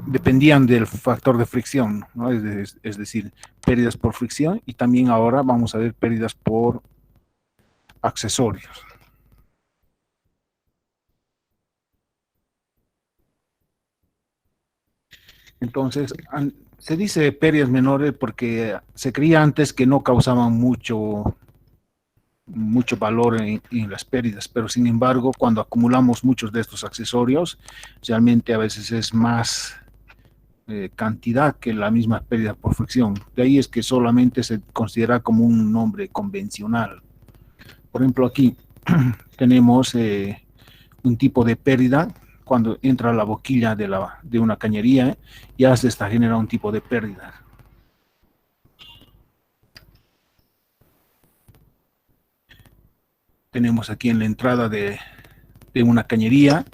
dependían del factor de fricción, ¿no? Es decir, pérdidas por fricción, y también ahora vamos a ver pérdidas por accesorios. Entonces, se dice pérdidas menores porque se creía antes que no causaban mucho valor en las pérdidas, pero sin embargo, cuando acumulamos muchos de estos accesorios, realmente a veces es más cantidad que la misma pérdida por fricción. De ahí es que solamente se considera como un nombre convencional. Por ejemplo, aquí tenemos un tipo de pérdida. Cuando entra la boquilla de una cañería, ya se está generando un tipo de pérdida. Tenemos aquí en la entrada de una cañería,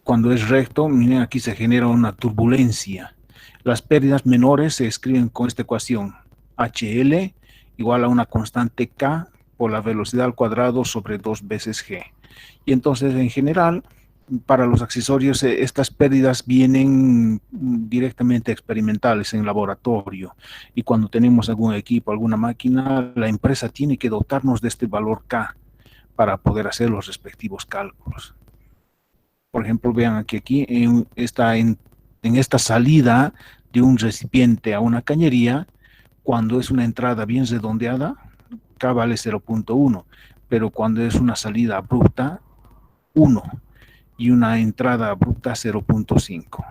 cuando es recto, miren, aquí se genera una turbulencia. Las pérdidas menores se escriben con esta ecuación: HL igual a una constante K por la velocidad al cuadrado sobre 2 veces G. Y entonces, en general, para los accesorios, estas pérdidas vienen directamente experimentales en laboratorio. Y cuando tenemos algún equipo, alguna máquina, la empresa tiene que dotarnos de este valor K para poder hacer los respectivos cálculos. Por ejemplo, vean aquí en esta salida de un recipiente a una cañería, cuando es una entrada bien redondeada, K vale 0.1, pero cuando es una salida abrupta, 1, y una entrada abrupta, 0.5.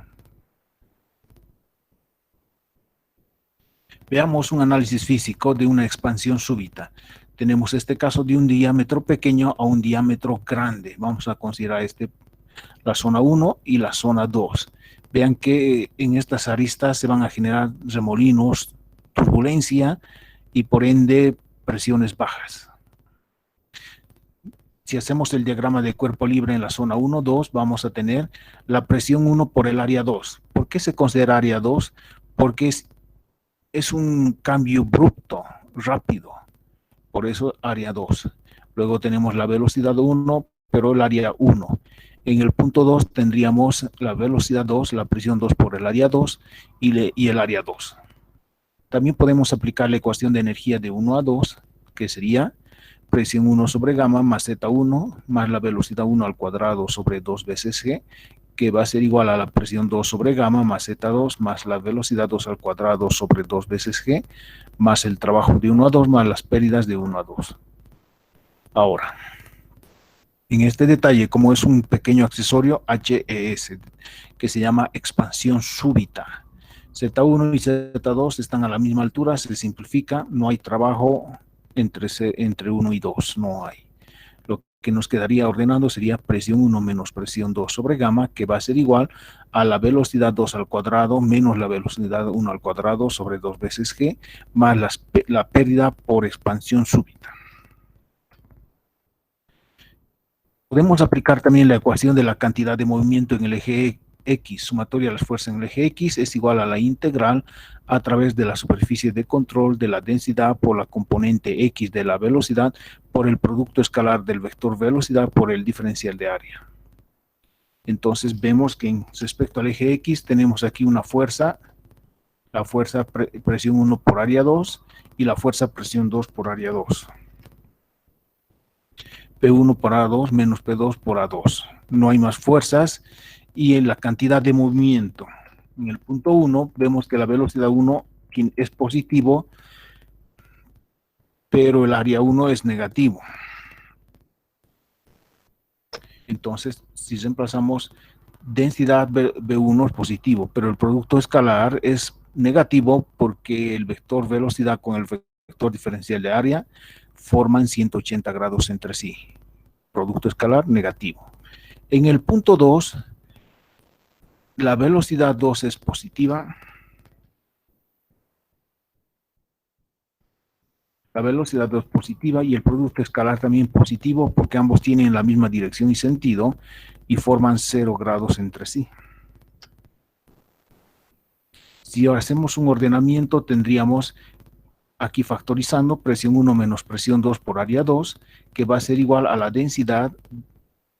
Veamos un análisis físico de una expansión súbita. Tenemos este caso de un diámetro pequeño a un diámetro grande. Vamos a considerar la zona 1 y la zona 2. Vean que en estas aristas se van a generar remolinos, turbulencia y por ende presiones bajas. Si hacemos el diagrama de cuerpo libre en la zona 1, 2, vamos a tener la presión 1 por el área 2. ¿Por qué se considera área 2? Porque es un cambio abrupto, rápido. Por eso área 2. Luego tenemos la velocidad 1, pero el área 1. En el punto 2 tendríamos la velocidad 2, la presión 2 por el área 2 y el área 2. También podemos aplicar la ecuación de energía de 1 a 2, que sería presión 1 sobre gamma más Z1 más la velocidad 1 al cuadrado sobre 2 veces G, que va a ser igual a la presión 2 sobre gamma más Z2 más la velocidad 2 al cuadrado sobre 2 veces G, más el trabajo de 1 a 2 más las pérdidas de 1 a 2. Ahora, en este detalle, como es un pequeño accesorio HES, que se llama expansión súbita, Z1 y Z2 están a la misma altura, se simplifica, no hay trabajo entre 1 y 2, no hay. Lo que nos quedaría ordenando sería presión 1 menos presión 2 sobre gamma, que va a ser igual a la velocidad 2 al cuadrado menos la velocidad 1 al cuadrado sobre 2 veces G, más la pérdida por expansión súbita. Podemos aplicar también la ecuación de la cantidad de movimiento en el eje X, sumatoria de las fuerzas en el eje X, es igual a la integral a través de la superficie de control de la densidad por la componente X de la velocidad por el producto escalar del vector velocidad por el diferencial de área. Entonces vemos que respecto al eje X tenemos aquí una fuerza, la fuerza presión 1 por área 2 y la fuerza presión 2 por área 2. P1 por A2 menos P2 por A2. No hay más fuerzas y en la cantidad de movimiento. En el punto 1 vemos que la velocidad 1 es positivo, pero el área 1 es negativo. Entonces, si reemplazamos densidad B1 es positivo, pero el producto escalar es negativo porque el vector velocidad con el vector diferencial de área forman 180 grados entre sí. Producto escalar negativo. En el punto 2, la velocidad 2 es positiva. La velocidad 2 positiva y el producto escalar también positivo porque ambos tienen la misma dirección y sentido y forman 0 grados entre sí. Si ahora hacemos un ordenamiento, tendríamos aquí factorizando presión 1 menos presión 2 por área 2, que va a ser igual a la densidad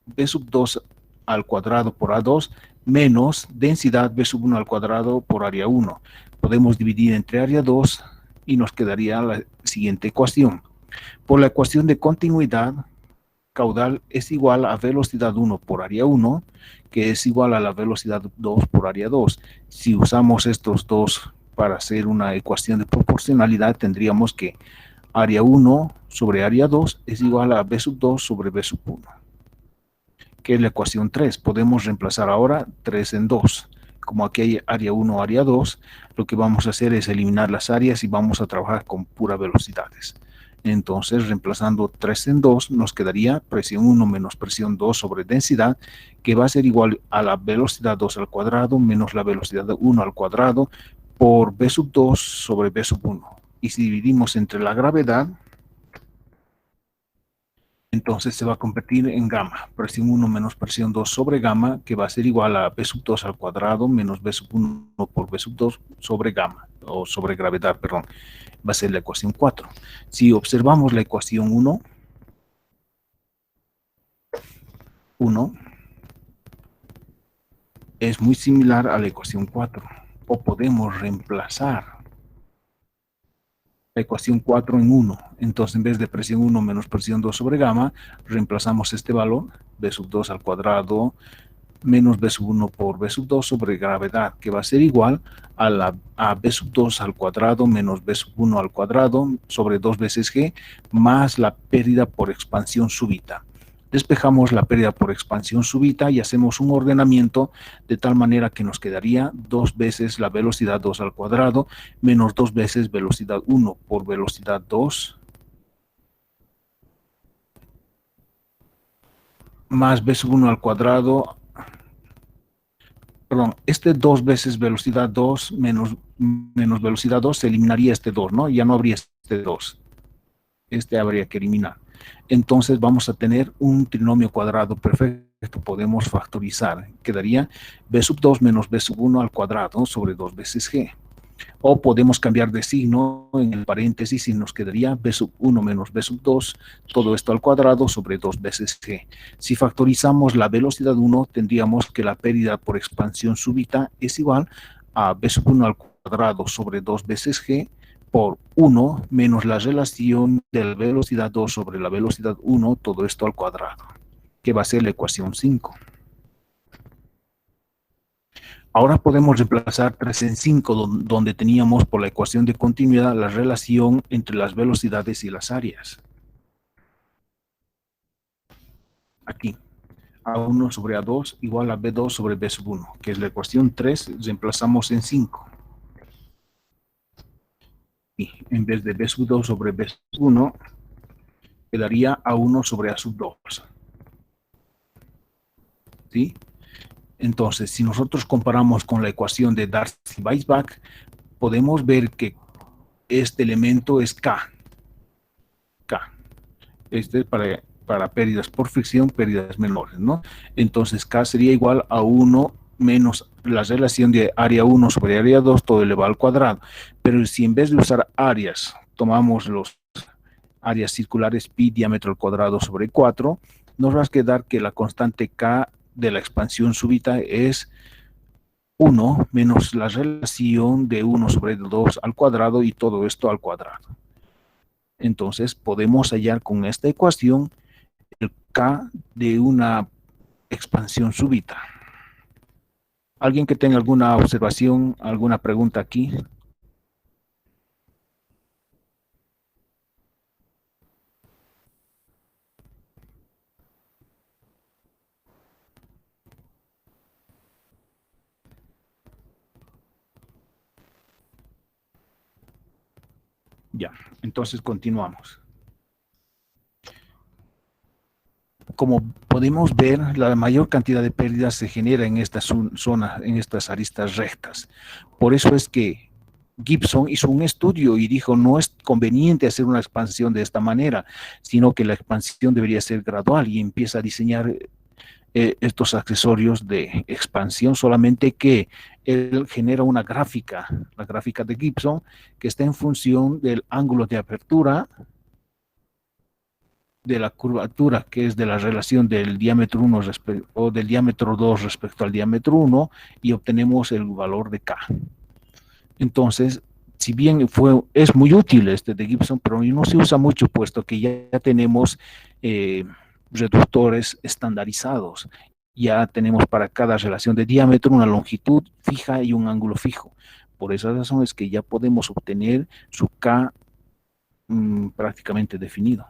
B sub 2 al cuadrado por A2 menos densidad B sub 1 al cuadrado por área 1. Podemos dividir entre área 2 y nos quedaría la siguiente ecuación. Por la ecuación de continuidad, caudal es igual a velocidad 1 por área 1, que es igual a la velocidad 2 por área 2. Si usamos estos dos para hacer una ecuación de proporcionalidad, tendríamos que área 1 sobre área 2 es igual a B sub 2 sobre B sub 1, que es la ecuación 3. Podemos reemplazar ahora 3 en 2. Como aquí hay área 1, área 2, lo que vamos a hacer es eliminar las áreas y vamos a trabajar con puras velocidades. Entonces, reemplazando 3 en 2, nos quedaría presión 1 menos presión 2 sobre densidad, que va a ser igual a la velocidad 2 al cuadrado menos la velocidad 1 al cuadrado por B sub 2 sobre B sub 1. Y si dividimos entre la gravedad, entonces se va a convertir en gamma, presión 1 menos presión 2 sobre gamma, que va a ser igual a B sub 2 al cuadrado menos B sub 1 por B sub 2 sobre gamma, o sobre gravedad, perdón. Va a ser la ecuación 4. Si observamos la ecuación 1, es muy similar a la ecuación 4, o podemos reemplazar la ecuación 4 en 1. Entonces, en vez de presión 1 menos presión 2 sobre gamma, reemplazamos este valor, B sub 2 al cuadrado menos B sub 1 por B sub 2 sobre gravedad, que va a ser igual a B sub 2 al cuadrado menos B sub 1 al cuadrado sobre 2 veces G más la pérdida por expansión súbita. Despejamos la pérdida por expansión súbita y hacemos un ordenamiento de tal manera que nos quedaría 2 veces la velocidad 2 al cuadrado menos 2 veces velocidad 1 por velocidad 2 más B sub 1 al cuadrado. Perdón, este 2 veces velocidad 2 menos velocidad 2 se eliminaría este 2, ¿no? Ya no habría este 2. Este habría que eliminar. Entonces vamos a tener un trinomio cuadrado perfecto que podemos factorizar. Quedaría B sub 2 menos B sub 1 al cuadrado sobre 2 veces G. O podemos cambiar de signo en el paréntesis y nos quedaría B sub 1 menos B sub 2, todo esto al cuadrado sobre 2 veces G. Si factorizamos la velocidad 1, tendríamos que la pérdida por expansión súbita es igual a B sub 1 al cuadrado sobre 2 veces G por 1 menos la relación de la velocidad 2 sobre la velocidad 1, todo esto al cuadrado, que va a ser la ecuación 5. Ahora podemos reemplazar 3 en 5, donde teníamos por la ecuación de continuidad la relación entre las velocidades y las áreas. Aquí, A1 sobre A2 igual a B2 sobre B sub 1, que es la ecuación 3, reemplazamos en 5. Y en vez de B sub 2 sobre B sub 1, quedaría A1 sobre A sub 2. ¿Sí? Entonces, si nosotros comparamos con la ecuación de Darcy-Weisbach, podemos ver que este elemento es K. Este es para pérdidas por fricción, pérdidas menores, ¿no? Entonces, K sería igual a 1 menos la relación de área 1 sobre área 2, todo elevado al cuadrado. Pero si en vez de usar áreas, tomamos los áreas circulares pi diámetro al cuadrado sobre 4, nos va a quedar que la constante K de la expansión súbita es 1 menos la relación de 1 sobre 2 al cuadrado y todo esto al cuadrado. Entonces podemos hallar con esta ecuación el K de una expansión súbita. ¿Alguien que tenga alguna observación, alguna pregunta aquí? Ya, entonces continuamos. Como podemos ver, la mayor cantidad de pérdidas se genera en esta zona, en estas aristas rectas. Por eso es que Gibson hizo un estudio y dijo, no es conveniente hacer una expansión de esta manera, sino que la expansión debería ser gradual, y empieza a diseñar estos accesorios de expansión, solamente que él genera una gráfica, la gráfica de Gibson, que está en función del ángulo de apertura de la curvatura, que es de la relación del diámetro 1 o del diámetro 2 respecto al diámetro 1, y obtenemos el valor de K. Entonces, si bien es muy útil este de Gibson, pero no se usa mucho, puesto que ya tenemos eh, reductores estandarizados. Ya tenemos para cada relación de diámetro una longitud fija y un ángulo fijo. Por esa razón es que ya podemos obtener su K prácticamente definido.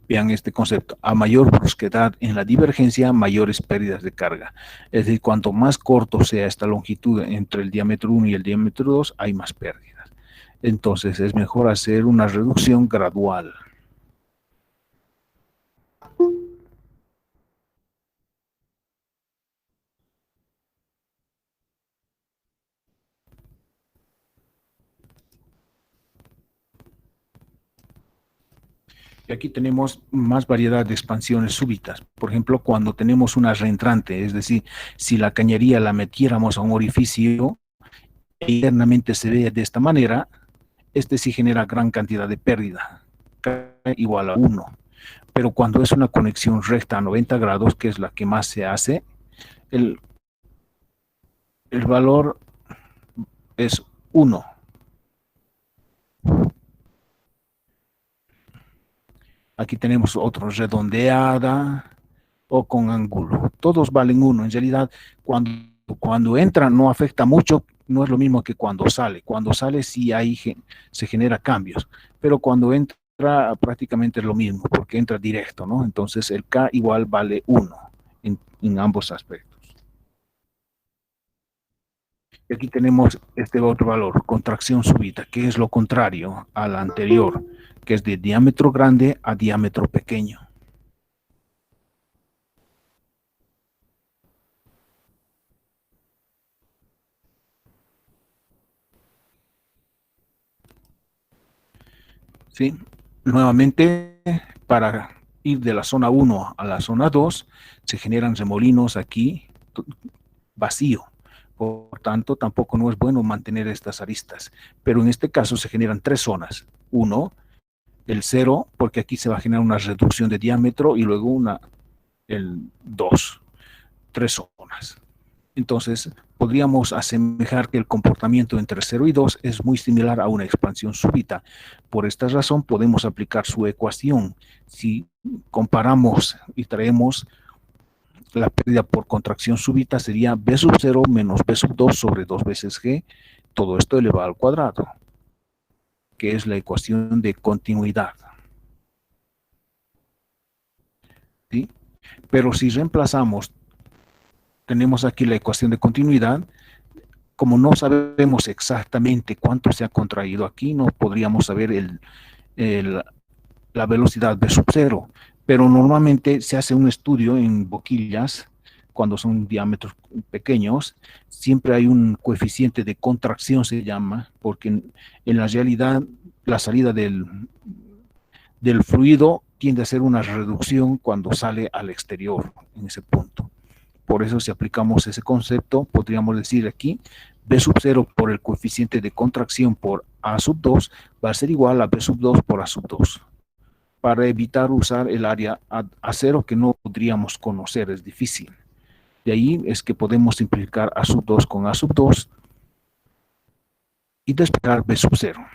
Vean este concepto: a mayor brusquedad en la divergencia, mayores pérdidas de carga. Es decir, cuanto más corto sea esta longitud entre el diámetro 1 y el diámetro 2, hay más pérdidas. Entonces es mejor hacer una reducción gradual. Y aquí tenemos más variedad de expansiones súbitas. Por ejemplo, cuando tenemos una reentrante, es decir, si la cañería la metiéramos a un orificio e internamente se ve de esta manera, este sí genera gran cantidad de pérdida, K igual a 1. Pero cuando es una conexión recta a 90 grados, que es la que más se hace, el, el valor es 1. Aquí tenemos otro, redondeada o con ángulo. Todos valen 1. En realidad, cuando entra no afecta mucho, no es lo mismo que cuando sale. Cuando sale sí ahí se genera cambios, pero cuando entra prácticamente es lo mismo, porque entra directo, ¿no? Entonces el K igual vale 1 en ambos aspectos. Y aquí tenemos este otro valor, contracción súbita, que es lo contrario a la anterior, que es de diámetro grande a diámetro pequeño. ¿Sí? Nuevamente, para ir de la zona 1 a la zona 2, se generan remolinos aquí vacío. Por tanto, tampoco no es bueno mantener estas aristas. Pero en este caso se generan tres zonas. Uno, el 0, porque aquí se va a generar una reducción de diámetro, y luego el 2, tres zonas. Entonces, podríamos asemejar que el comportamiento entre 0 y 2 es muy similar a una expansión súbita. Por esta razón, podemos aplicar su ecuación. Si comparamos y traemos la pérdida por contracción súbita, sería B sub 0 menos B sub 2 sobre 2 veces G, todo esto elevado al cuadrado, que es la ecuación de continuidad. ¿Sí? Pero si reemplazamos, tenemos aquí la ecuación de continuidad. Como no sabemos exactamente cuánto se ha contraído aquí, no podríamos saber la velocidad B sub 0, pero normalmente se hace un estudio en boquillas cuando son diámetros pequeños. Siempre hay un coeficiente de contracción, se llama, porque en la realidad la salida del fluido tiende a ser una reducción cuando sale al exterior en ese punto. Por eso, si aplicamos ese concepto, podríamos decir aquí B sub 0 por el coeficiente de contracción por A sub 2 va a ser igual a B sub 2 por A sub 2, para evitar usar el área a 0 que no podríamos conocer, es difícil. De ahí es que podemos simplificar A sub 2 con A sub 2 y despejar B sub 0.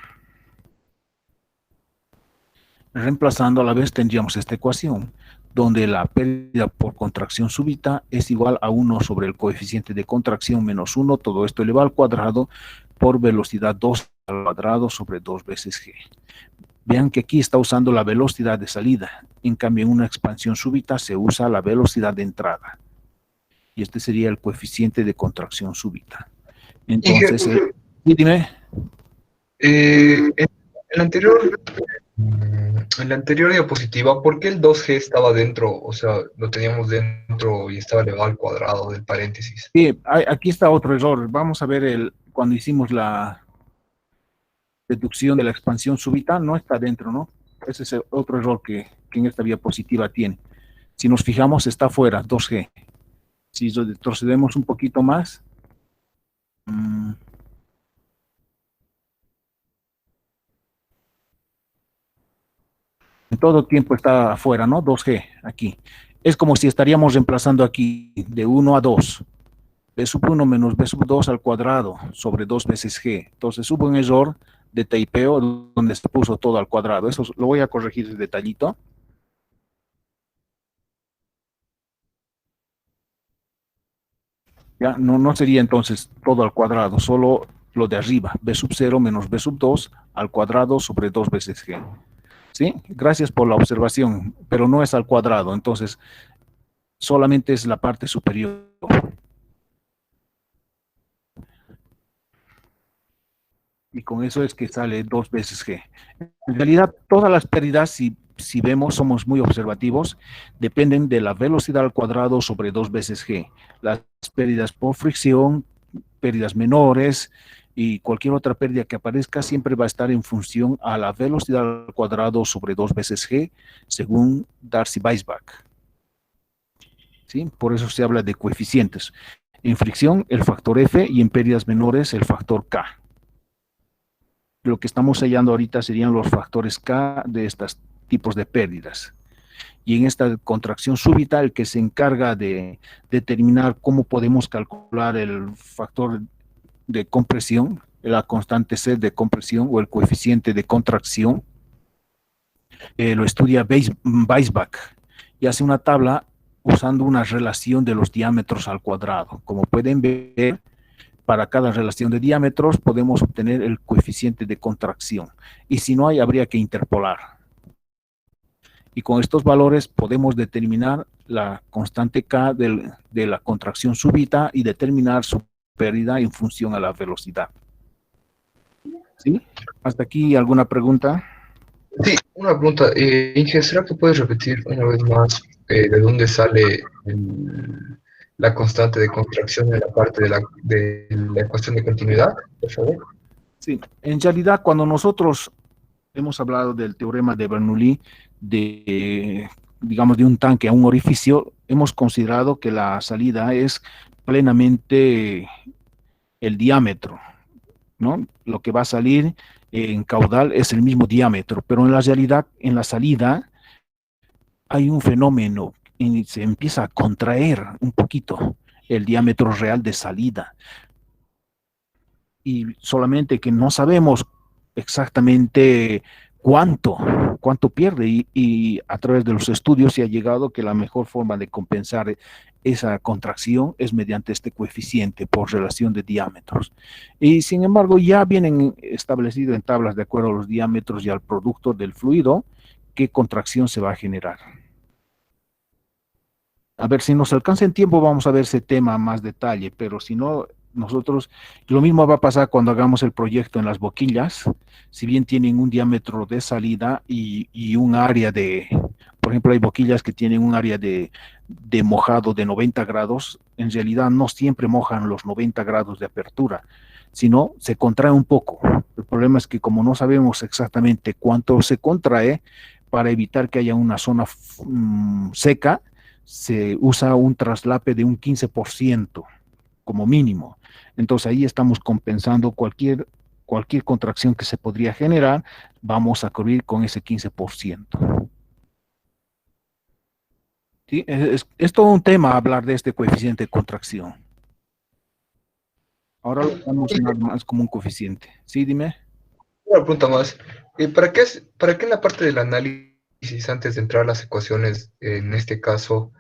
Reemplazando a la vez tendríamos esta ecuación, donde la pérdida por contracción súbita es igual a 1 sobre el coeficiente de contracción menos 1, todo esto elevado al cuadrado, por velocidad 2 al cuadrado sobre 2 veces g. Vean que aquí está usando la velocidad de salida, en cambio en una expansión súbita se usa la velocidad de entrada. Y este sería el coeficiente de contracción súbita. Entonces, dime. En la anterior, en la anterior diapositiva, ¿por qué el 2G estaba dentro? O sea, lo teníamos dentro y estaba elevado al cuadrado del paréntesis. Sí, aquí está otro error. Vamos a ver cuando hicimos la deducción de la expansión súbita, no está dentro, ¿no? Ese es el otro error que en esta diapositiva tiene. Si nos fijamos, está afuera, 2G. Si retrocedemos un poquito más, mmm, todo tiempo está afuera, ¿no? 2G aquí. Es como si estaríamos reemplazando aquí de 1 a 2. B sub 1 menos B sub 2 al cuadrado sobre 2 veces G. Entonces hubo un error de typeo donde se puso todo al cuadrado. Eso lo voy a corregir de detallito. Ya, no sería entonces todo al cuadrado, solo lo de arriba, B sub 0 menos B sub 2 al cuadrado sobre 2 veces G. ¿Sí? Gracias por la observación, pero no es al cuadrado, entonces solamente es la parte superior. Y con eso es que sale 2 veces G. En realidad, todas las pérdidas, si vemos, somos muy observativos, dependen de la velocidad al cuadrado sobre 2 veces G. Las pérdidas por fricción, pérdidas menores y cualquier otra pérdida que aparezca siempre va a estar en función a la velocidad al cuadrado sobre 2 veces G, según Darcy-Weisbach. ¿Sí? Por eso se habla de coeficientes. En fricción, el factor F, y en pérdidas menores, el factor K. Lo que estamos hallando ahorita serían los factores K de estos tipos de pérdidas. Y en esta contracción súbita, el que se encarga de determinar cómo podemos calcular el factor de compresión, la constante C de compresión o el coeficiente de contracción, lo estudia Weisbach y hace una tabla usando una relación de los diámetros al cuadrado. Como pueden ver, para cada relación de diámetros podemos obtener el coeficiente de contracción. Y si no hay, habría que interpolar. Y con estos valores podemos determinar la constante K de la contracción súbita y determinar su pérdida en función a la velocidad. ¿Sí? ¿Hasta aquí alguna pregunta? Sí, una pregunta. Inge, ¿será que puedes repetir una vez más de dónde sale la constante de contracción en la parte de la ecuación de continuidad, por favor? Sí, en realidad cuando nosotros hemos hablado del teorema de Bernoulli, digamos, de un tanque a un orificio, hemos considerado que la salida es plenamente el diámetro, ¿no? Lo que va a salir en caudal es el mismo diámetro, pero en la realidad, en la salida, hay un fenómeno y se empieza a contraer un poquito el diámetro real de salida. Y solamente que no sabemos exactamente cuánto pierde y a través de los estudios se ha llegado que la mejor forma de compensar esa contracción es mediante este coeficiente por relación de diámetros. Y sin embargo ya vienen establecidos en tablas de acuerdo a los diámetros y al producto del fluido qué contracción se va a generar. A ver, si nos alcanza en tiempo vamos a ver ese tema a más detalle, pero si no, nosotros, lo mismo va a pasar cuando hagamos el proyecto en las boquillas, si bien tienen un diámetro de salida y un área de, por ejemplo, hay boquillas que tienen un área de mojado de 90 grados, en realidad no siempre mojan los 90 grados de apertura, sino se contrae un poco. El problema es que como no sabemos exactamente cuánto se contrae, para evitar que haya una zona seca, se usa un traslape de un 15% como mínimo. Entonces ahí estamos compensando cualquier contracción que se podría generar, vamos a cubrir con ese 15%. ¿Sí? Es todo un tema hablar de este coeficiente de contracción. Ahora lo vamos a más como un coeficiente. Sí, dime. Una pregunta más. ¿Para qué en la parte del análisis, antes de entrar a las ecuaciones, en este caso,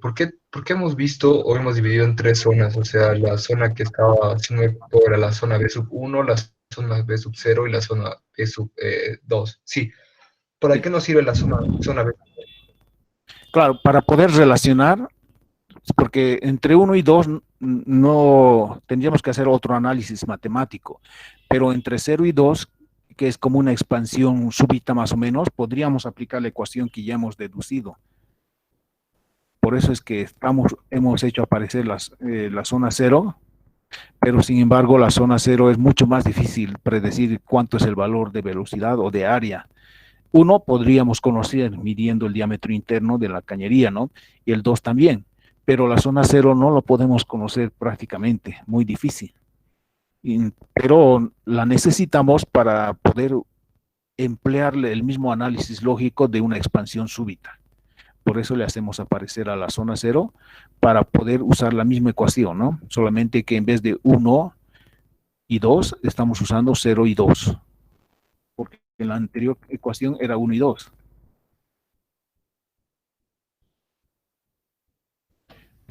¿por qué hemos visto o hemos dividido en tres zonas? O sea, la zona que estaba, si no me equivoco, era la zona B sub 1, la zona B sub 0 y la zona B sub 2. Sí. ¿Para Sí. qué nos sirve la zona B? Claro, para poder relacionar, porque entre 1 y 2 no tendríamos que hacer otro análisis matemático, pero entre 0 y 2, que es como una expansión súbita más o menos, podríamos aplicar la ecuación que ya hemos deducido. Por eso es que hemos hecho aparecer la zona 0, pero sin embargo la zona 0 es mucho más difícil predecir cuánto es el valor de velocidad o de área. Uno podríamos conocer midiendo el diámetro interno de la cañería, ¿no? Y el 2 también, pero la zona 0 no lo podemos conocer prácticamente, muy difícil. Pero la necesitamos para poder emplearle el mismo análisis lógico de una expansión súbita. Por eso le hacemos aparecer a la zona 0 para poder usar la misma ecuación, ¿no? Solamente que en vez de 1 y 2, estamos usando 0 y 2. Porque en la anterior ecuación era 1 y 2.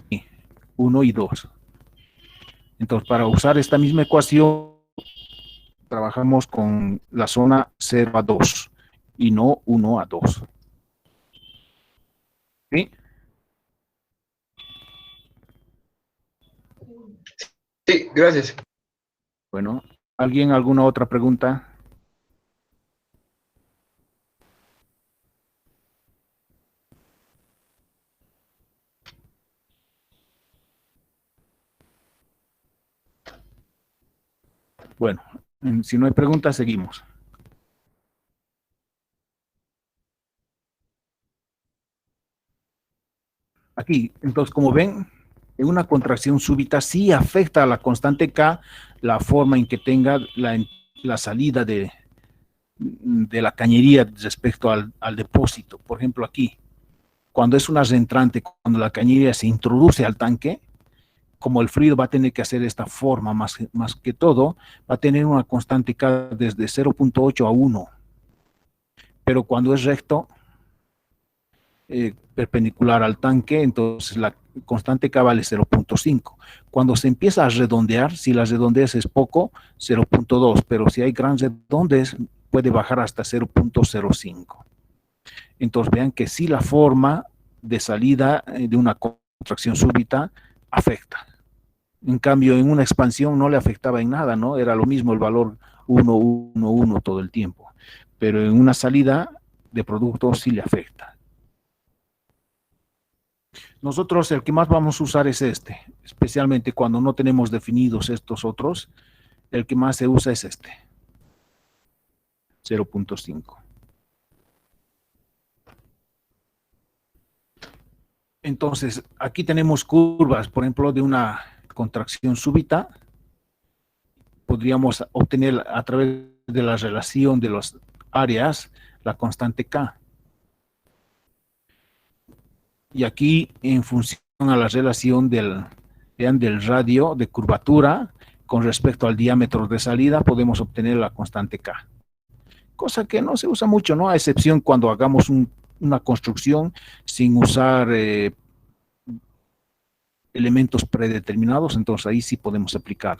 Sí, 1 y 2. Entonces, para usar esta misma ecuación, trabajamos con la zona 0 a 2 y no 1 a 2. ¿Sí? Sí, gracias. Bueno, ¿alguien alguna otra pregunta? Bueno, si no hay preguntas, seguimos. Aquí, entonces, como ven, en una contracción súbita sí afecta a la constante K la forma en que tenga la salida de la cañería respecto al depósito. Por ejemplo, aquí, cuando es una reentrante, cuando la cañería se introduce al tanque, como el fluido va a tener que hacer esta forma más que todo, va a tener una constante K desde 0.8 a 1. Pero cuando es recto, perpendicular al tanque, entonces la constante K vale 0.5. Cuando se empieza a redondear, si la redondez es poco, 0.2, pero si hay gran redondez, puede bajar hasta 0.05. Entonces vean que sí la forma de salida de una contracción súbita afecta. En cambio, en una expansión no le afectaba en nada, ¿no? Era lo mismo el valor 1, 1, 1 todo el tiempo. Pero en una salida de producto sí le afecta. Nosotros el que más vamos a usar es este, especialmente cuando no tenemos definidos estos otros, el que más se usa es este, 0.5. Entonces, aquí tenemos curvas, por ejemplo, de una contracción súbita. Podríamos obtener a través de la relación de las áreas la constante K. Y aquí, en función a la relación del radio de curvatura con respecto al diámetro de salida, podemos obtener la constante K. Cosa que no se usa mucho, ¿no? A excepción cuando hagamos una construcción sin usar elementos predeterminados, entonces ahí sí podemos aplicar.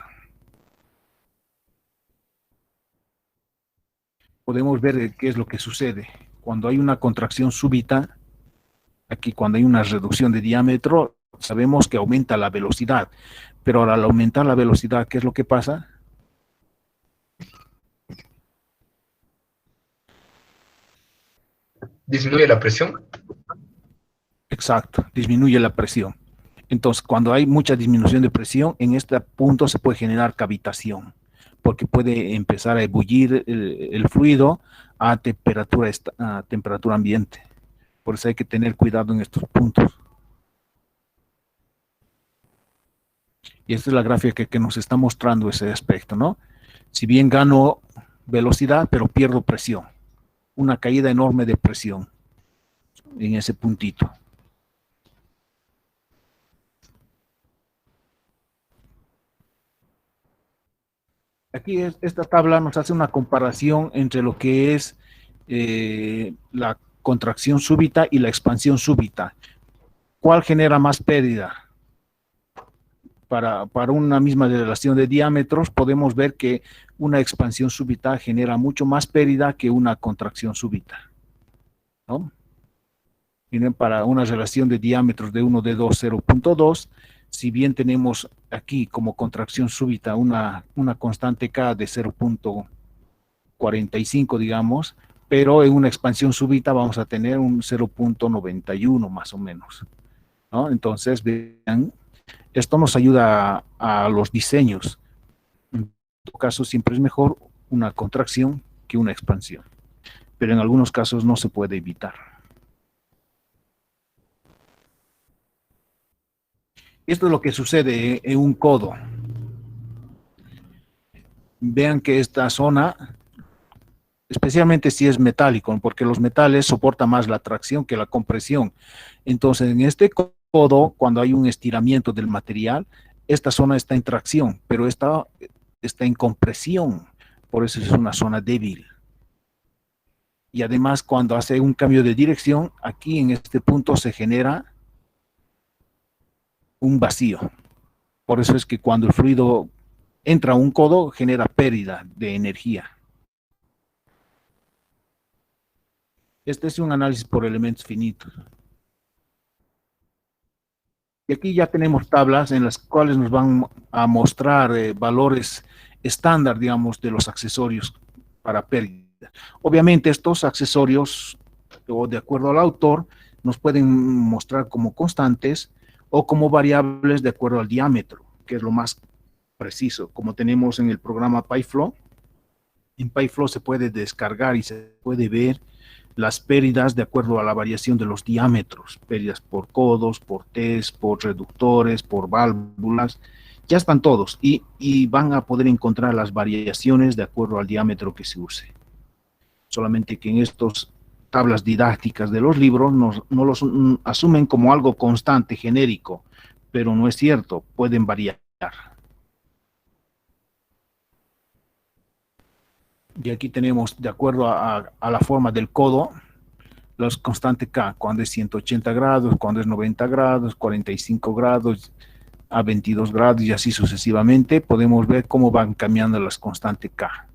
Podemos ver qué es lo que sucede. Cuando hay una contracción súbita, aquí cuando hay una reducción de diámetro, sabemos que aumenta la velocidad. Pero ahora al aumentar la velocidad, ¿qué es lo que pasa? ¿Disminuye la presión? Exacto, disminuye la presión. Entonces, cuando hay mucha disminución de presión, en este punto se puede generar cavitación, porque puede empezar a ebullir el fluido a temperatura ambiente. Por eso hay que tener cuidado en estos puntos. Y esta es la gráfica que nos está mostrando ese aspecto, ¿no? Si bien gano velocidad, pero pierdo presión. Una caída enorme de presión en ese puntito. Aquí esta tabla nos hace una comparación entre lo que es la contracción súbita y la expansión súbita. ¿Cuál genera más pérdida? Para una misma relación de diámetros, podemos ver que una expansión súbita genera mucho más pérdida que una contracción súbita, ¿no? Miren, para una relación de diámetros de 1, de 2, 0.2, si bien tenemos aquí como contracción súbita una constante K de 0.45, digamos, pero en una expansión súbita vamos a tener un 0.91 más o menos, ¿no? Entonces, vean, esto nos ayuda a los diseños. En todo caso, siempre es mejor una contracción que una expansión, pero en algunos casos no se puede evitar. Esto es lo que sucede en un codo. Vean que esta zona especialmente si es metálico, porque los metales soportan más la tracción que la compresión. Entonces, en este codo, cuando hay un estiramiento del material, esta zona está en tracción, pero esta está en compresión, por eso es una zona débil. Y además, cuando hace un cambio de dirección, aquí en este punto se genera un vacío. Por eso es que cuando el fluido entra a un codo, genera pérdida de energía. Este es un análisis por elementos finitos. Y aquí ya tenemos tablas en las cuales nos van a mostrar valores estándar, digamos, de los accesorios para pérdida. Obviamente estos accesorios, o de acuerdo al autor, nos pueden mostrar como constantes o como variables de acuerdo al diámetro, que es lo más preciso. Como tenemos en el programa PyFlow, en PyFlow se puede descargar y se puede ver las pérdidas de acuerdo a la variación de los diámetros, pérdidas por codos, por Ts, por reductores, por válvulas, ya están todos y van a poder encontrar las variaciones de acuerdo al diámetro que se use. Solamente que en estas tablas didácticas de los libros no los asumen como algo constante, genérico, pero no es cierto, pueden variar. Y aquí tenemos, de acuerdo a la forma del codo, los constantes K, cuando es 180 grados, cuando es 90 grados, 45 grados, a 22 grados y así sucesivamente, podemos ver cómo van cambiando las constantes K.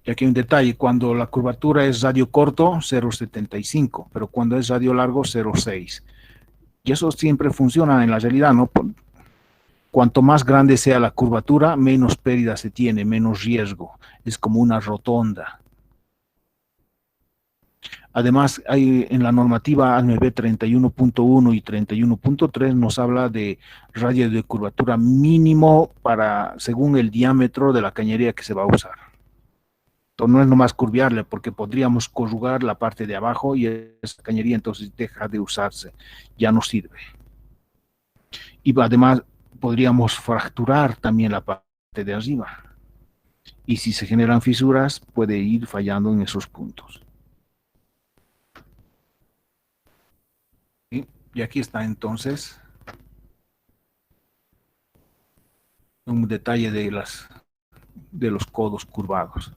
Y aquí hay un detalle, cuando la curvatura es radio corto, 0,75, pero cuando es radio largo, 0,6. Y eso siempre funciona en la realidad, ¿no? Cuanto más grande sea la curvatura, menos pérdida se tiene, menos riesgo. Es como una rotonda. Además, hay en la normativa ANMB 31.1 y 31.3 nos habla de radio de curvatura mínimo según el diámetro de la cañería que se va a usar. Entonces, no es nomás curviarle, porque podríamos corrugar la parte de abajo y esa cañería entonces deja de usarse, ya no sirve. Y además podríamos fracturar también la parte de arriba. Y si se generan fisuras, puede ir fallando en esos puntos. Y aquí está entonces un detalle de los codos curvados.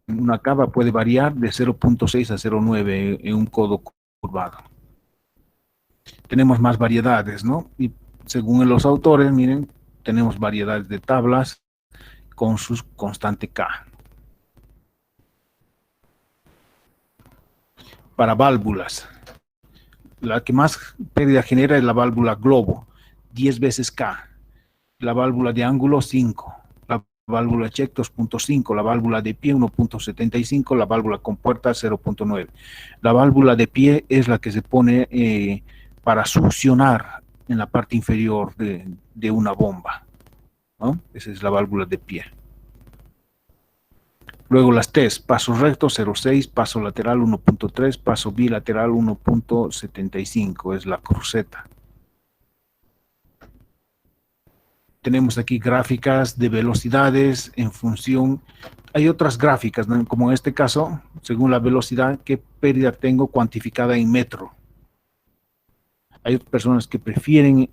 Una cava puede variar de 0.6 a 0.9 en un codo curvado. Tenemos más variedades, ¿no? Y según los autores, miren, tenemos variedades de tablas con su constante K. Para válvulas, la que más pérdida genera es la válvula globo, 10 veces K. La válvula de ángulo, 5. La válvula check, 2.5. La válvula de pie, 1.75. La válvula con puerta, 0.9. La válvula de pie es la que se pone para succionar en la parte inferior de una bomba, ¿no? Esa es la válvula de pie. Luego las T's, paso recto 0.6, paso lateral 1.3, paso bilateral 1.75, es la cruceta. Tenemos aquí gráficas de velocidades en función, hay otras gráficas, ¿no? Como en este caso, según la velocidad, qué pérdida tengo cuantificada en metro. Hay personas que prefieren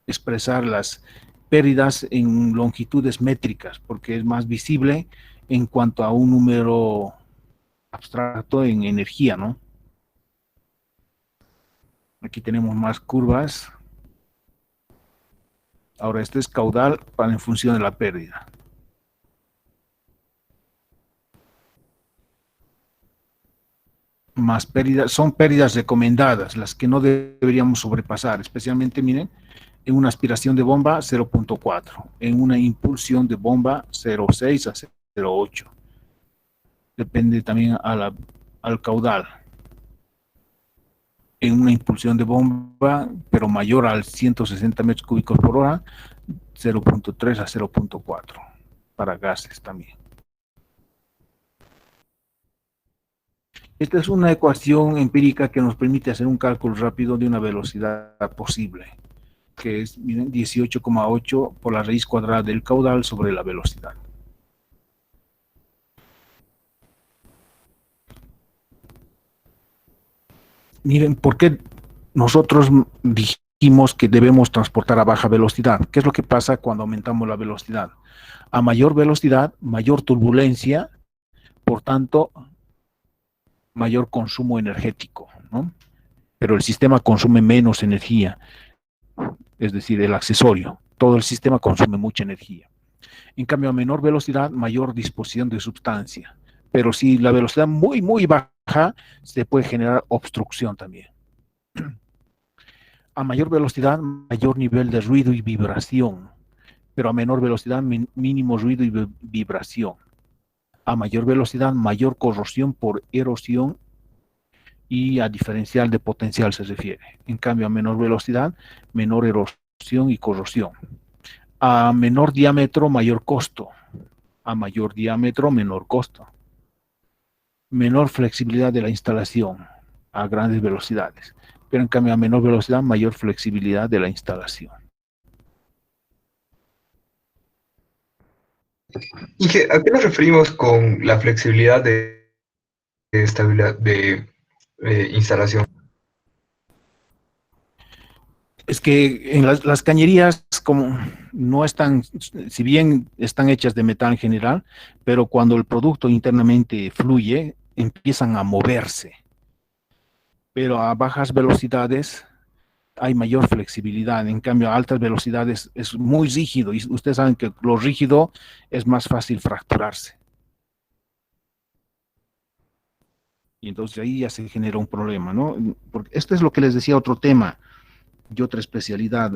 expresar las pérdidas en longitudes métricas porque es más visible en cuanto a un número abstracto en energía, ¿no? Aquí tenemos más curvas. Ahora este es caudal en función de la pérdida. Más pérdidas, son pérdidas recomendadas, las que no deberíamos sobrepasar, especialmente, miren, en una aspiración de bomba 0.4, en una impulsión de bomba 0.6 a 0.8. Depende también al caudal. En una impulsión de bomba, pero mayor al 160 metros cúbicos por hora, 0.3 a 0.4, para gases también. Esta es una ecuación empírica que nos permite hacer un cálculo rápido de una velocidad posible. que es, miren, 18,8 por la raíz cuadrada del caudal sobre la velocidad. Miren, ¿por qué nosotros dijimos que debemos transportar a baja velocidad? ¿Qué es lo que pasa cuando aumentamos la velocidad? A mayor velocidad, mayor turbulencia, por tanto, mayor consumo energético, ¿no? Pero el sistema consume menos energía, es decir, el accesorio. Todo el sistema consume mucha energía. En cambio, a menor velocidad, mayor disposición de sustancia. Pero si la velocidad muy baja, se puede generar obstrucción también. A mayor velocidad, mayor nivel de ruido y vibración. Pero a menor velocidad, mínimo ruido y vibración. A mayor velocidad, mayor corrosión por erosión y a diferencial de potencial se refiere. En cambio, a menor velocidad, menor erosión y corrosión. A menor diámetro, mayor costo. A mayor diámetro, menor costo. Menor flexibilidad de la instalación a grandes velocidades. Pero en cambio, a menor velocidad, mayor flexibilidad de la instalación. Inge, ¿a qué nos referimos con la flexibilidad de estabilidad de instalación? Es que en las cañerías, como no están, si bien están hechas de metal en general, pero cuando el producto internamente fluye, empiezan a moverse. Pero a bajas velocidades hay mayor flexibilidad. En cambio, a altas velocidades es muy rígido. Y ustedes saben que lo rígido es más fácil fracturarse. Y entonces ahí ya se genera un problema, ¿no? Porque esto es lo que les decía, otro tema y otra especialidad,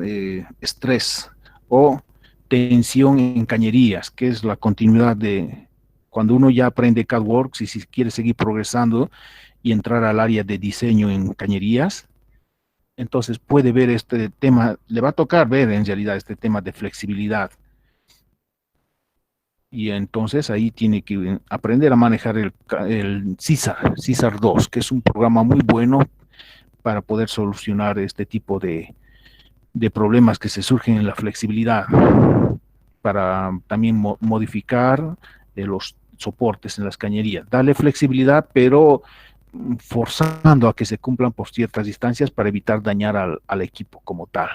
estrés o tensión en cañerías, que es la continuidad de cuando uno ya aprende CADWorks y si quiere seguir progresando y entrar al área de diseño en cañerías, entonces puede ver este tema, le va a tocar ver en realidad este tema de flexibilidad. Y entonces ahí tiene que aprender a manejar el CISAR 2, que es un programa muy bueno para poder solucionar este tipo de problemas que se surgen en la flexibilidad, para también modificar los soportes en las cañerías. Darle flexibilidad, pero forzando a que se cumplan por ciertas distancias para evitar dañar al equipo como tal.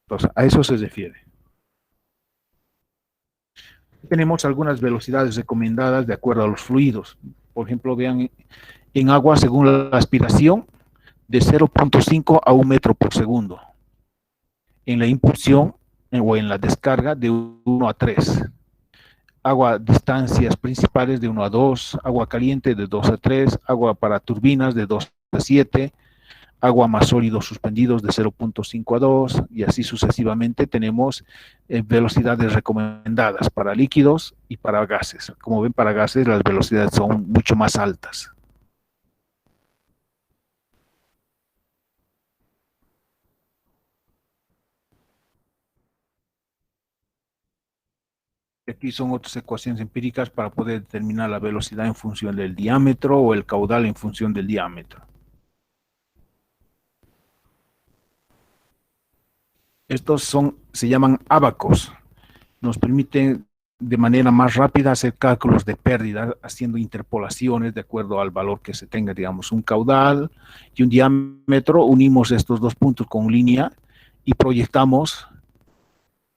Entonces, a eso se refiere. Tenemos algunas velocidades recomendadas de acuerdo a los fluidos. Por ejemplo, vean, en agua, según la aspiración, de 0,5 a 1 metro por segundo. En la impulsión o en la descarga, de 1 a 3. Agua, distancias principales de 1 a 2, agua caliente de 2 a 3, agua para turbinas de 2 a 7, agua más sólidos suspendidos de 0,5 a 2 y así sucesivamente. Tenemos velocidades recomendadas para líquidos y para gases. Como ven, para gases las velocidades son mucho más altas. Aquí son otras ecuaciones empíricas para poder determinar la velocidad en función del diámetro o el caudal en función del diámetro. Estos se llaman ábacos. Nos permiten de manera más rápida hacer cálculos de pérdida, haciendo interpolaciones de acuerdo al valor que se tenga, digamos, un caudal y un diámetro. Unimos estos dos puntos con línea y proyectamos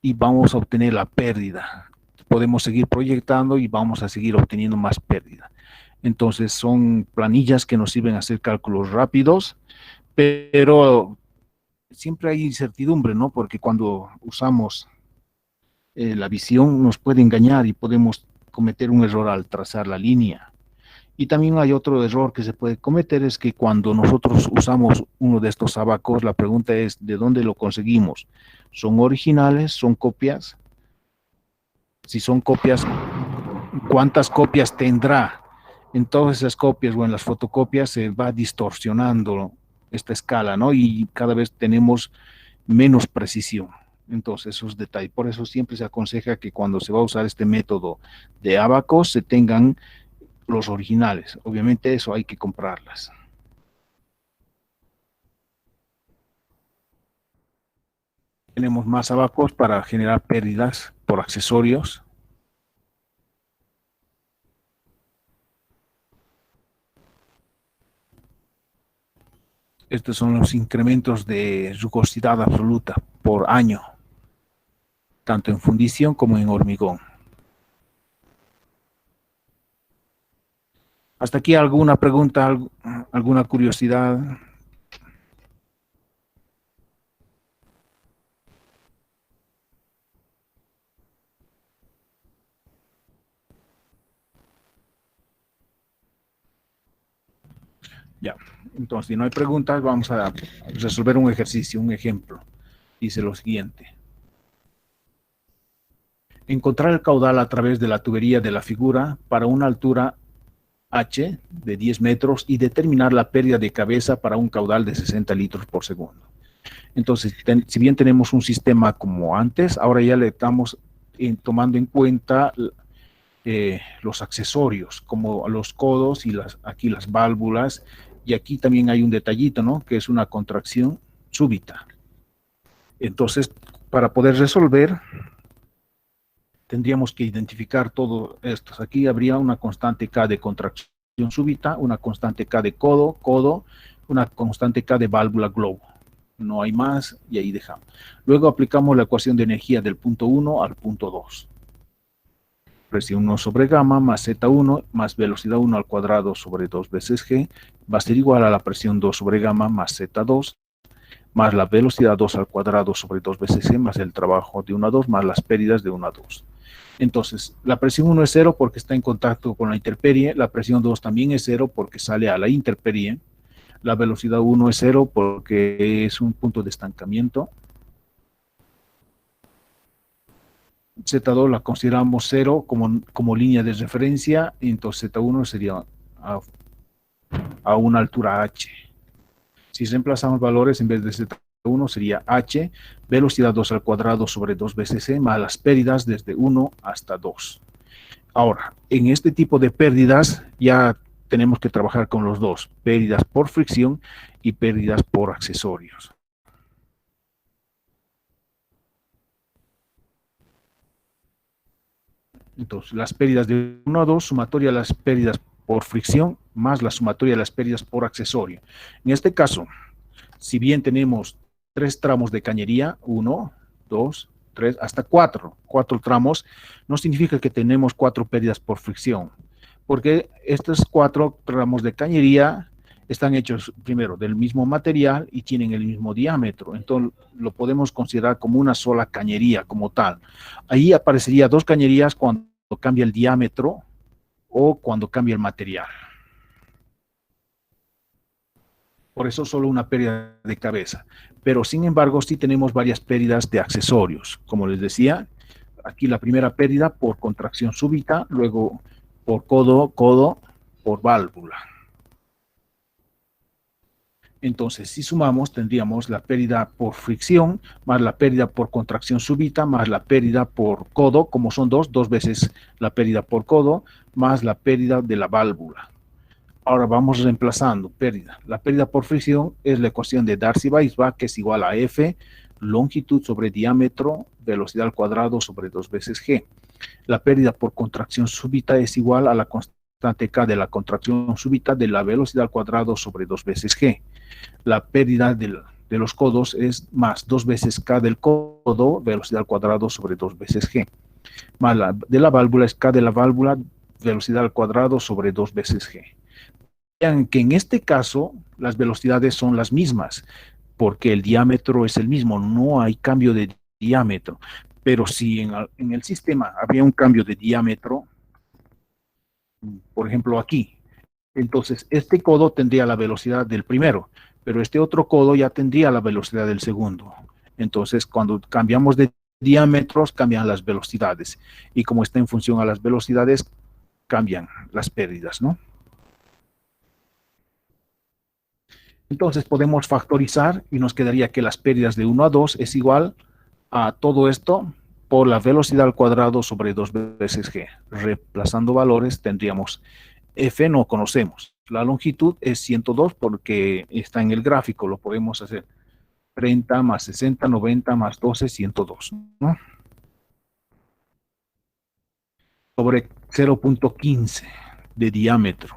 y vamos a obtener la pérdida. Podemos seguir proyectando y vamos a seguir obteniendo más pérdida. Entonces son planillas que nos sirven a hacer cálculos rápidos, pero siempre hay incertidumbre, ¿no? Porque cuando usamos la visión nos puede engañar y podemos cometer un error al trazar la línea. Y también hay otro error que se puede cometer, es que cuando nosotros usamos uno de estos abacos, la pregunta es, ¿de dónde lo conseguimos? ¿Son originales? ¿Son copias? Si son copias, ¿cuántas copias tendrá? En todas esas copias o en las fotocopias se va distorsionando esta escala, ¿no? Y cada vez tenemos menos precisión. Entonces, esos detalles. Por eso siempre se aconseja que cuando se va a usar este método de abacos se tengan los originales. Obviamente eso hay que comprarlas. tenemos más abajo para generar pérdidas por accesorios. Estos son los incrementos de rugosidad absoluta por año, tanto en fundición como en hormigón. ¿Hasta aquí alguna pregunta, alguna curiosidad? Ya, entonces, si no hay preguntas, vamos a resolver un ejercicio, un ejemplo. Dice lo siguiente. Encontrar el caudal a través de la tubería de la figura para una altura H de 10 metros y determinar la pérdida de cabeza para un caudal de 60 litros por segundo. Entonces, si bien tenemos un sistema como antes, ahora ya le estamos tomando en cuenta los accesorios, como los codos y aquí las válvulas, y aquí también hay un detallito, ¿no? Que es una contracción súbita. Entonces, para poder resolver, tendríamos que identificar todo esto. Aquí habría una constante K de contracción súbita, una constante K de codo, una constante K de válvula globo. No hay más y ahí dejamos. Luego aplicamos la ecuación de energía del punto 1 al punto 2. Presión 1 sobre gamma más Z1 más velocidad 1 al cuadrado sobre 2 veces G va a ser igual a la presión 2 sobre gamma más Z2 más la velocidad 2 al cuadrado sobre 2 veces G más el trabajo de 1 a 2 más las pérdidas de 1 a 2. Entonces, la presión 1 es 0 porque está en contacto con la intemperie, la presión 2 también es 0 porque sale a la intemperie, la velocidad 1 es 0 porque es un punto de estancamiento. Z2 la consideramos 0 como línea de referencia, entonces Z1 sería a una altura H. Si reemplazamos valores, en vez de Z1 sería H, velocidad 2 al cuadrado sobre 2 veces C, más las pérdidas desde 1 hasta 2. Ahora, en este tipo de pérdidas ya tenemos que trabajar con los dos, pérdidas por fricción y pérdidas por accesorios. Entonces, las pérdidas de 1 a 2, sumatoria a las pérdidas por fricción, más la sumatoria de las pérdidas por accesorio. En este caso, si bien tenemos 3 tramos de cañería, 1, 2, 3, hasta 4 tramos, no significa que tenemos 4 pérdidas por fricción, porque estos 4 tramos de cañería están hechos primero del mismo material y tienen el mismo diámetro, entonces lo podemos considerar como una sola cañería como tal. Ahí aparecería 2 cañerías cuando cambia el diámetro o cuando cambia el material. Por eso solo una pérdida de cabeza. Pero sin embargo, sí tenemos varias pérdidas de accesorios. Como les decía, aquí la primera pérdida por contracción súbita, luego por codo, por válvula. Entonces, si sumamos, tendríamos la pérdida por fricción, más la pérdida por contracción súbita, más la pérdida por codo, como son dos veces la pérdida por codo, más la pérdida de la válvula. Ahora vamos reemplazando pérdida. La pérdida por fricción es la ecuación de Darcy-Weisbach, que es igual a F, longitud sobre diámetro, velocidad al cuadrado sobre 2 veces G. La pérdida por contracción súbita es igual a la constante K de la contracción súbita de la velocidad al cuadrado sobre 2 veces G. La pérdida de los codos es más 2 veces K del codo, velocidad al cuadrado sobre 2 veces G. Más la de la válvula es K de la válvula, velocidad al cuadrado sobre 2 veces G. Vean que en este caso las velocidades son las mismas, porque el diámetro es el mismo, no hay cambio de diámetro. Pero si en el sistema había un cambio de diámetro, por ejemplo aquí, entonces este codo tendría la velocidad del primero, pero este otro codo ya tendría la velocidad del segundo. Entonces cuando cambiamos de diámetros, cambian las velocidades. Y como está en función a las velocidades, cambian las pérdidas, ¿no? Entonces podemos factorizar y nos quedaría que las pérdidas de 1 a 2 es igual a todo esto por la velocidad al cuadrado sobre 2 veces G. Reemplazando valores tendríamos F no conocemos. La longitud es 102 porque está en el gráfico, lo podemos hacer. 30 más 60, 90 más 12, 102, ¿no? Sobre 0.15 de diámetro,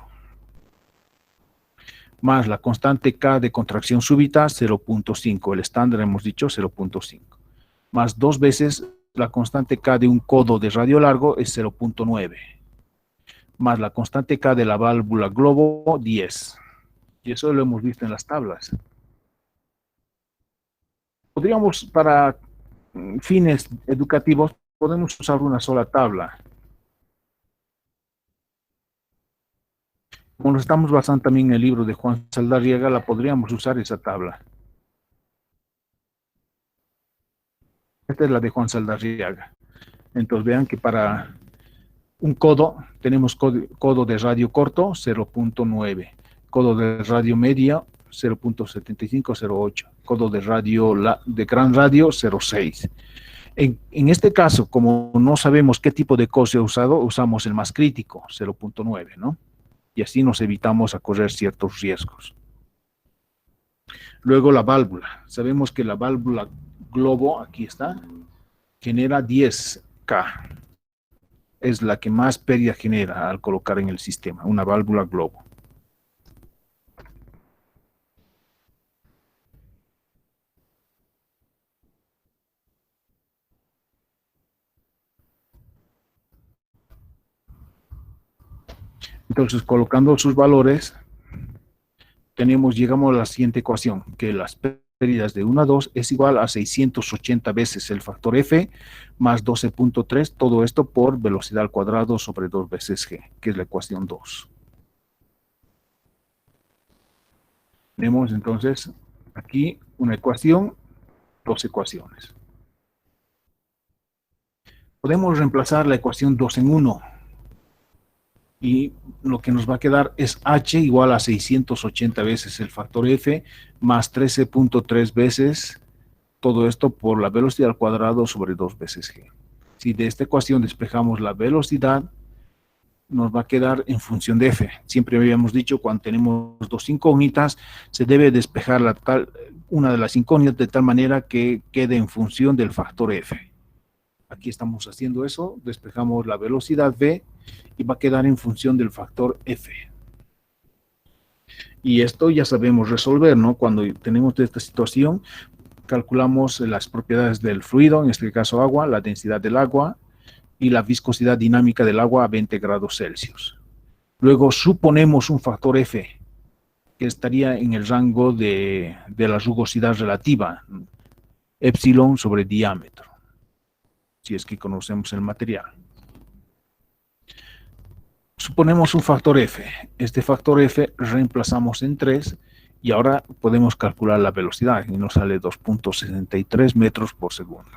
más la constante K de contracción súbita, 0.5, el estándar hemos dicho 0.5, más 2 veces la constante K de un codo de radio largo es 0.9, más la constante K de la válvula globo, 10. Y eso lo hemos visto en las tablas. Podríamos, para fines educativos, podemos usar una sola tabla. Como nos estamos basando también en el libro de Juan Saldarriaga, la podríamos usar esa tabla. Esta es la de Juan Saldarriaga. Entonces vean que para un codo tenemos codo de radio corto 0.9, codo de radio media 0.7508, codo de radio de gran radio 0.6. En este caso, como no sabemos qué tipo de codo se ha usado, usamos el más crítico 0.9, ¿no? Y así nos evitamos a correr ciertos riesgos. Luego la válvula. Sabemos que la válvula globo, aquí está, genera 10K. Es la que más pérdida genera al colocar en el sistema, una válvula globo. Entonces, colocando sus valores, llegamos a la siguiente ecuación, que las pérdidas de 1 a 2 es igual a 680 veces el factor F más 12.3, todo esto por velocidad al cuadrado sobre 2 veces G, que es la ecuación 2. Tenemos entonces aquí una ecuación, 2 ecuaciones. Podemos reemplazar la ecuación 2 en 1. Y lo que nos va a quedar es H igual a 680 veces el factor F más 13.3 veces todo esto por la velocidad al cuadrado sobre 2 veces G. Si de esta ecuación despejamos la velocidad, nos va a quedar en función de F. Siempre habíamos dicho, cuando tenemos dos incógnitas, se debe despejar una de las incógnitas de tal manera que quede en función del factor F. Aquí estamos haciendo eso, despejamos la velocidad V y va a quedar en función del factor F. Y esto ya sabemos resolver, ¿no? Cuando tenemos esta situación, calculamos las propiedades del fluido, en este caso agua, la densidad del agua y la viscosidad dinámica del agua a 20 grados Celsius. Luego suponemos un factor F que estaría en el rango de la rugosidad relativa, epsilon sobre diámetro, si es que conocemos el material. Suponemos un factor F. Este factor F reemplazamos en 3 y ahora podemos calcular la velocidad y nos sale 2.63 metros por segundo.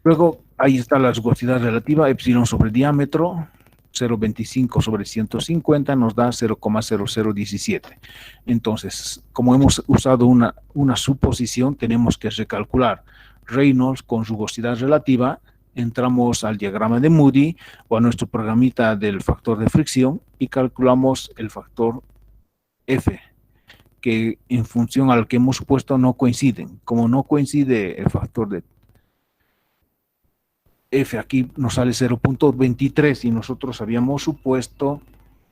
Luego, ahí está la rugosidad relativa, epsilon sobre diámetro, 0.25 sobre 150 nos da 0,0017. Entonces, como hemos usado una suposición, tenemos que recalcular Reynolds con rugosidad relativa. Entramos al diagrama de Moody o a nuestro programita del factor de fricción y calculamos el factor F, que en función al que hemos puesto no coinciden. Como no coincide el factor de F, aquí nos sale 0.23 y nosotros habíamos supuesto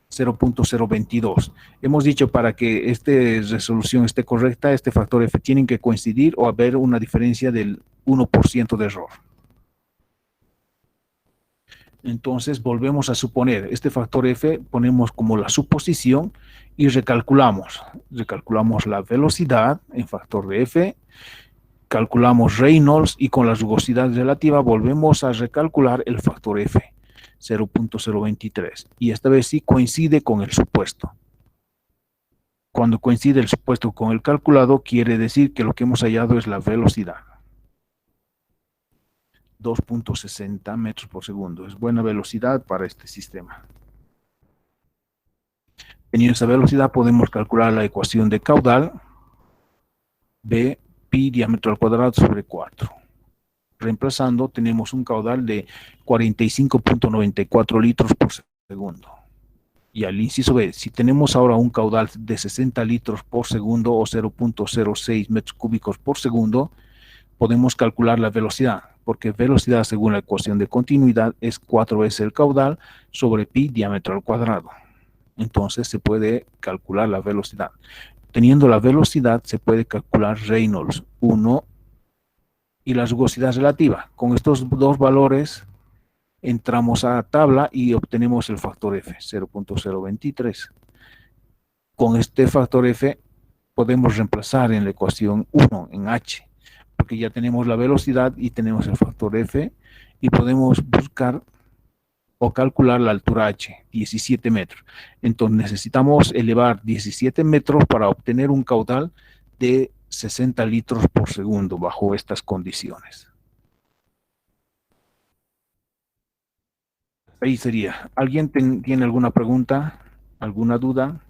0.022. Hemos dicho para que esta resolución esté correcta, este factor F tienen que coincidir o haber una diferencia del 1% de error. Entonces volvemos a suponer este factor F, ponemos como la suposición y recalculamos. Recalculamos la velocidad en factor de F, calculamos Reynolds y con la rugosidad relativa volvemos a recalcular el factor F, 0.023. Y esta vez sí coincide con el supuesto. Cuando coincide el supuesto con el calculado, quiere decir que lo que hemos hallado es la velocidad. 2.60 metros por segundo. Es buena velocidad para este sistema. Teniendo esa velocidad podemos calcular la ecuación de caudal. B, pi diámetro al cuadrado sobre 4. Reemplazando tenemos un caudal de 45.94 litros por segundo. Y al inciso B, si tenemos ahora un caudal de 60 litros por segundo o 0.06 metros cúbicos por segundo, podemos calcular la velocidad, porque velocidad según la ecuación de continuidad es 4 veces el caudal sobre pi diámetro al cuadrado. Entonces se puede calcular la velocidad. Teniendo la velocidad se puede calcular Reynolds 1 y la rugosidad relativa. Con estos dos valores entramos a la tabla y obtenemos el factor F, 0.023. Con este factor F podemos reemplazar en la ecuación 1 en H, porque ya tenemos la velocidad y tenemos el factor F, y podemos buscar o calcular la altura H, 17 metros. Entonces necesitamos elevar 17 metros para obtener un caudal de 60 litros por segundo bajo estas condiciones. Ahí sería. ¿Alguien tiene alguna pregunta? ¿Alguna duda?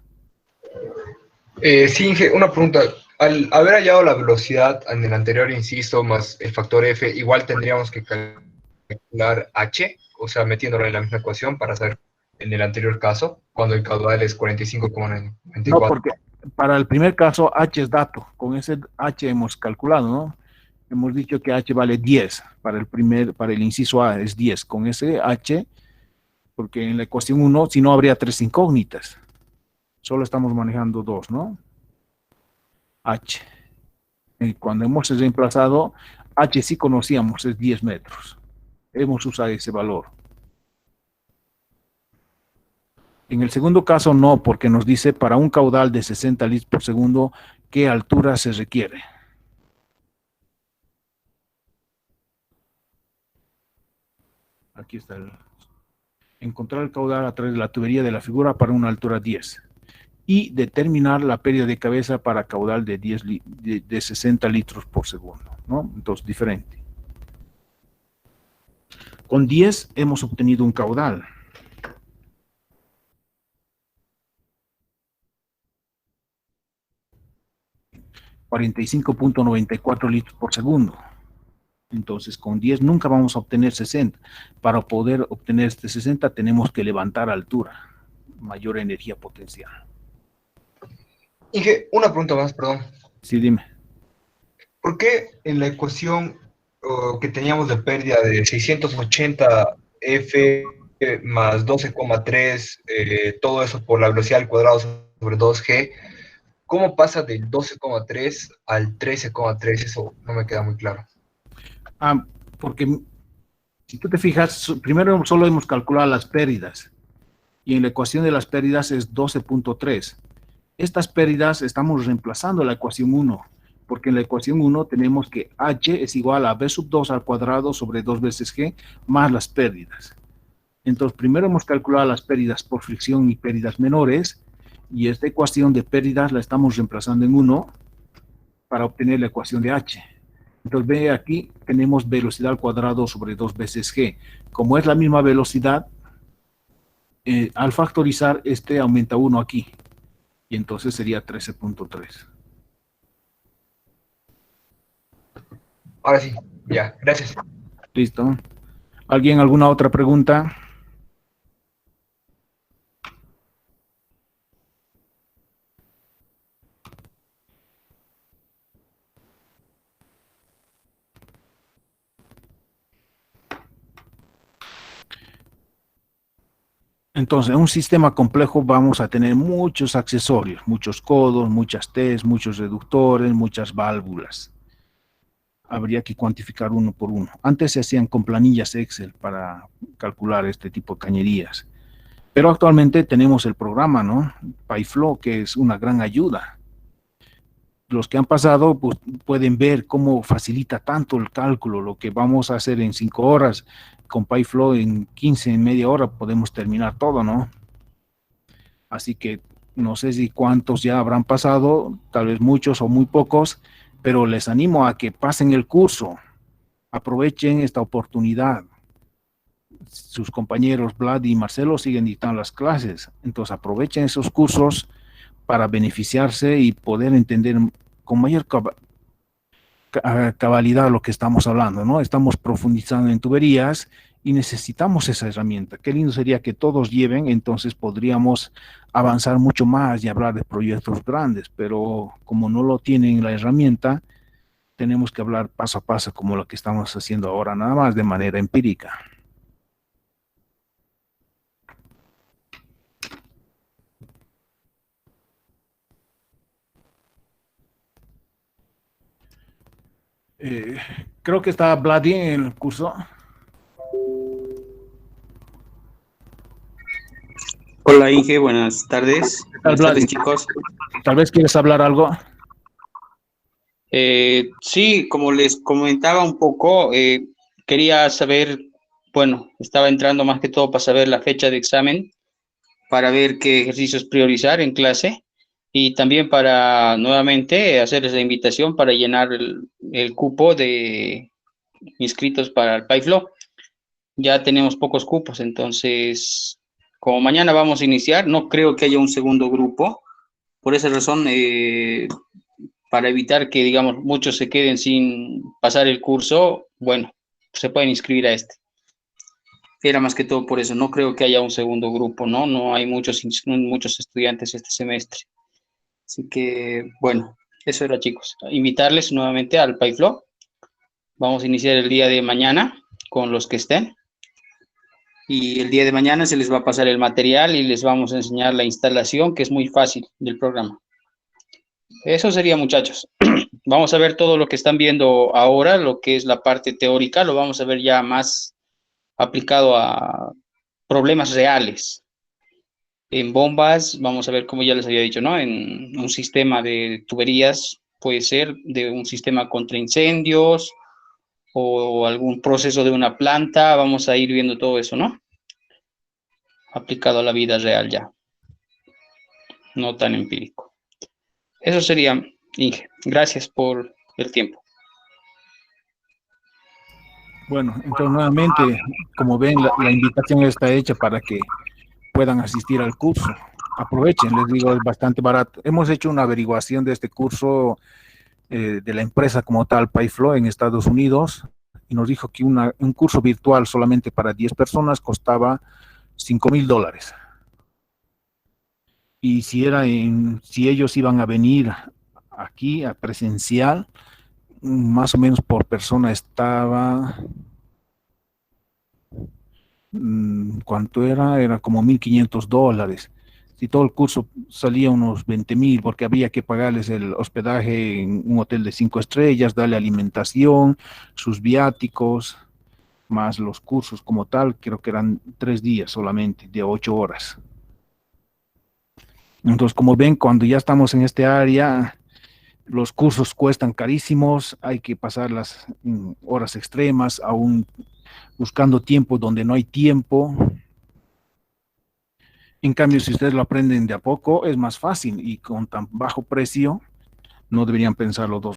Sí, Inge, una pregunta. Al haber hallado la velocidad en el anterior inciso más el factor F, igual tendríamos que calcular H, o sea, metiéndolo en la misma ecuación para saber en el anterior caso, cuando el caudal es 45,94. No, porque para el primer caso H es dato. Con ese H hemos calculado, ¿no? Hemos dicho que H vale 10. Para el inciso A es 10. Con ese H, porque en la ecuación 1, si no, habría 3 incógnitas. Solo estamos manejando 2, ¿no? H. Y cuando hemos reemplazado, H sí conocíamos, es 10 metros. Hemos usado ese valor. En el segundo caso no, porque nos dice para un caudal de 60 litros por segundo, ¿qué altura se requiere? Aquí está encontrar el caudal a través de la tubería de la figura para una altura 10 y determinar la pérdida de cabeza para caudal de 60 litros por segundo, ¿no? Entonces, diferente. Con 10 hemos obtenido un caudal. $45.94 litros por segundo. Entonces, con 10 nunca vamos a obtener 60. Para poder obtener este 60 tenemos que levantar altura, mayor energía potencial. Inge, una pregunta más, perdón. Sí, dime. ¿Por qué en la ecuación que teníamos de pérdida de 680 F más 12,3, todo eso por la velocidad al cuadrado sobre 2G, cómo pasa del 12,3 al 13,3? Eso no me queda muy claro. Porque si tú te fijas, primero solo hemos calculado las pérdidas y en la ecuación de las pérdidas es 12.3. Estas pérdidas estamos reemplazando la ecuación 1, porque en la ecuación 1 tenemos que H es igual a B sub 2 al cuadrado sobre 2 veces G más las pérdidas. Entonces, primero hemos calculado las pérdidas por fricción y pérdidas menores, y esta ecuación de pérdidas la estamos reemplazando en 1 para obtener la ecuación de H. Entonces, ve aquí, tenemos velocidad al cuadrado sobre 2 veces G. Como es la misma velocidad, al factorizar, este aumenta 1 aquí. Y entonces sería 13.3. Ahora sí, ya, gracias. Listo. ¿Alguien alguna otra pregunta? Entonces, en un sistema complejo vamos a tener muchos accesorios, muchos codos, muchas T's, muchos reductores, muchas válvulas. Habría que cuantificar uno por uno. Antes se hacían con planillas Excel para calcular este tipo de cañerías. Pero actualmente tenemos el programa, ¿no? PyFlow, que es una gran ayuda. Los que han pasado pues, pueden ver cómo facilita tanto el cálculo. Lo que vamos a hacer en 5 horas, con PyFlow en 15, en media hora podemos terminar todo, ¿no? Así que no sé si cuántos ya habrán pasado, tal vez muchos o muy pocos, pero les animo a que pasen el curso, aprovechen esta oportunidad. Sus compañeros Vlad y Marcelo siguen dictando las clases, entonces aprovechen esos cursos para beneficiarse y poder entender con mayor cabalidad lo que estamos hablando, ¿no? Estamos profundizando en tuberías y necesitamos esa herramienta. Qué lindo sería que todos lleven, entonces podríamos avanzar mucho más y hablar de proyectos grandes, pero como no lo tienen la herramienta, tenemos que hablar paso a paso como lo que estamos haciendo ahora, nada más de manera empírica. Eh, Creo que está Vladi en el curso. Hola Inge, buenas tardes. ¿Qué tal, Buenas tardes, Vladi? chicos. Tal vez quieres hablar algo. Sí, como les comentaba un poco, quería saber, bueno, estaba entrando más que todo para saber la fecha de examen, para ver qué ejercicios priorizar en clase y también para nuevamente hacerles la invitación para llenar el cupo de inscritos para el PyFlow. Ya tenemos pocos cupos, entonces, como mañana vamos a iniciar, no creo que haya un segundo grupo. Por esa razón, para evitar que, digamos, muchos se queden sin pasar el curso, bueno, se pueden inscribir a este. Era más que todo por eso, no creo que haya un segundo grupo, ¿no? No hay muchos estudiantes este semestre. Así que, bueno, eso era, chicos. Invitarles nuevamente al PyFlow. Vamos a iniciar el día de mañana con los que estén. Y el día de mañana se les va a pasar el material y les vamos a enseñar la instalación, que es muy fácil del programa. Eso sería, muchachos. Vamos a ver todo lo que están viendo ahora, lo que es la parte teórica, lo vamos a ver ya más aplicado a problemas reales. En bombas, vamos a ver, como ya les había dicho, ¿no? En un sistema de tuberías, puede ser de un sistema contra incendios o algún proceso de una planta, vamos a ir viendo todo eso, ¿no? Aplicado a la vida real ya, no tan empírico. Eso sería, Inge. Gracias por el tiempo. Bueno, entonces nuevamente, como ven, la invitación está hecha para que puedan asistir al curso. Aprovechen, les digo, es bastante barato. Hemos hecho una averiguación de este curso de la empresa como tal, PyFlow, en Estados Unidos, y nos dijo que un curso virtual solamente para 10 personas costaba $5,000. Y si ellos iban a venir aquí a presencial, más o menos por persona estaba, ¿cuánto era? Era como $1,500. Si todo el curso salía unos 20,000, porque había que pagarles el hospedaje en un hotel de 5 estrellas, darle alimentación, sus viáticos, más los cursos como tal, creo que eran 3 días solamente, de 8 horas. Entonces, como ven, cuando ya estamos en este área, los cursos cuestan carísimos, hay que pasar las horas extremas, aún buscando tiempo donde no hay tiempo. En cambio, si ustedes lo aprenden de a poco, es más fácil y con tan bajo precio, no deberían pensarlo dos